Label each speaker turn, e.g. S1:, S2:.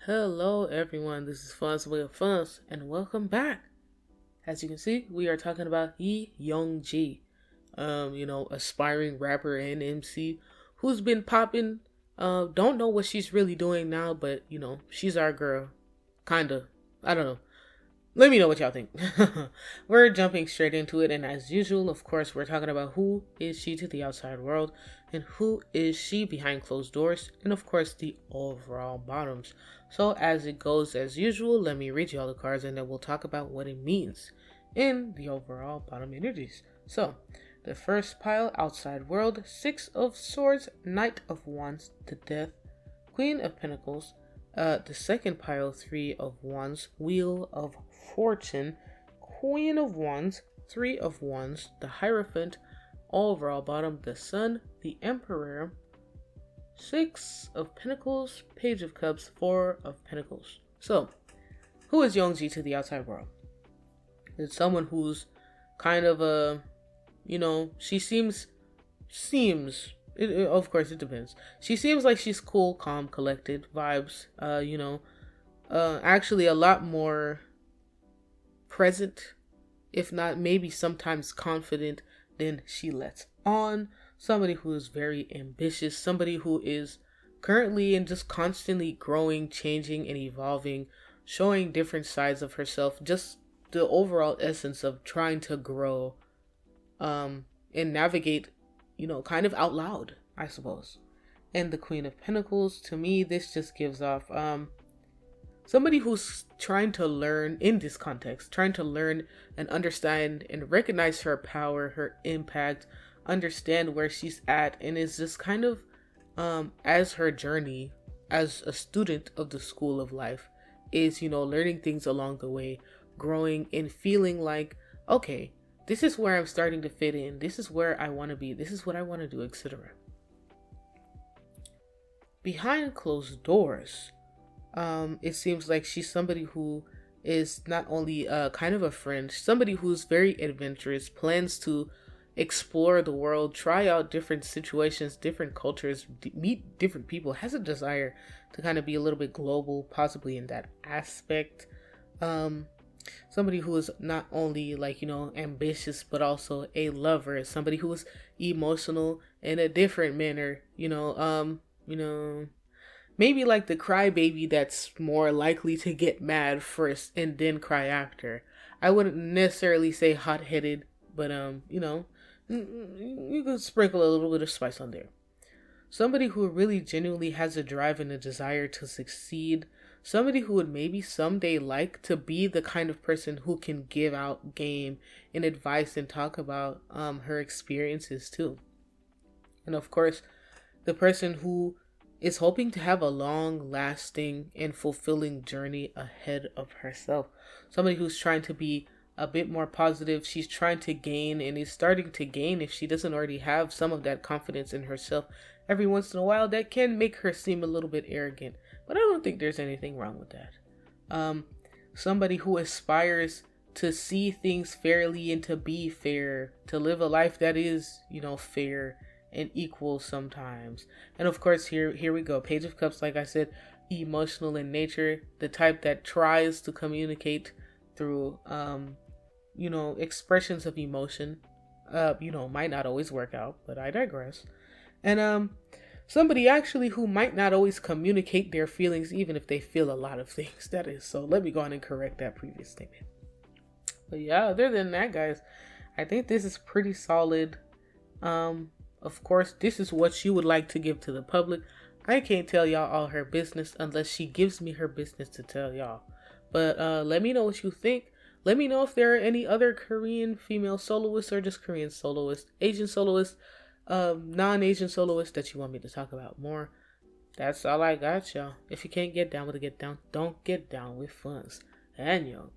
S1: Hello everyone, this is Fun's Way of Funs, and welcome back. As you can see, we are talking about Youngji, aspiring rapper and MC who's been popping. Don't know what she's really doing now, but she's our girl. Kinda. I don't know. Let me know what y'all think. We're jumping straight into it, and as usual, of course, we're talking about who is she to the outside world, and who is she behind closed doors, and of course, the overall bottoms. So, as it goes as usual, let me read you all the cards, and then we'll talk about what it means in the overall bottom energies. So, the first pile, outside world, Six of Swords, Knight of Wands, the Death, Queen of Pentacles. The second pile, Three of Wands, Wheel of Fortune, Queen of Wands, Three of Wands, the Hierophant, overall bottom, the Sun, the Emperor, Six of Pentacles, Page of Cups, Four of Pentacles. So, who is Youngji to the outside world? It's someone who's kind of she seems, of course, it depends. She seems like she's cool, calm, collected vibes. Actually a lot more present, if not maybe sometimes confident than she lets on. Somebody who is very ambitious, somebody who is currently and just constantly growing, changing, and evolving, showing different sides of herself. Just the overall essence of trying to grow, and navigate, kind of out loud, I suppose. And the Queen of Pentacles, to me, this just gives off somebody who's trying to learn in this context, trying to learn and understand and recognize her power, her impact, understand where she's at, and is just kind of as her journey as a student of the school of life is, learning things along the way, growing and feeling like, okay, this is where I'm starting to fit in. This is where I want to be. This is what I want to do, etc. Behind closed doors, it seems like she's somebody who is not only kind of a friend, somebody who's very adventurous, plans to explore the world, try out different situations, different cultures, meet different people, has a desire to kind of be a little bit global, possibly in that aspect. Somebody who is not only ambitious, but also a lover, somebody who is emotional in a different manner, maybe like the crybaby that's more likely to get mad first and then cry after. I wouldn't necessarily say hot-headed, but you could sprinkle a little bit of spice on there. Somebody who really genuinely has a drive and a desire to succeed. Somebody who would maybe someday like to be the kind of person who can give out game and advice and talk about her experiences too. And of course, the person who is hoping to have a long lasting and fulfilling journey ahead of herself. Somebody who's trying to be a bit more positive. She's trying to gain and is starting to gain, if she doesn't already have some of that confidence in herself. Every once in a while, that can make her seem a little bit arrogant, but I don't think there's anything wrong with that. Somebody who aspires to see things fairly and to be fair, to live a life that is, fair and equal sometimes. And of course, here we go. Page of Cups, like I said, emotional in nature, the type that tries to communicate through, expressions of emotion. Might not always work out, but I digress. And somebody actually who might not always communicate their feelings, even if they feel a lot of things. That is, so let me go on and correct that previous statement. But yeah, other than that, guys, I think this is pretty solid. Of course, this is what she would like to give to the public. I can't tell y'all all her business unless she gives me her business to tell y'all. But let me know what you think. Let me know if there are any other Korean female soloists or just Korean soloists, Asian soloists, non-Asian soloists that you want me to talk about more. That's all I got, y'all. If you can't get down with it, get down. Don't get down with funds. And yo,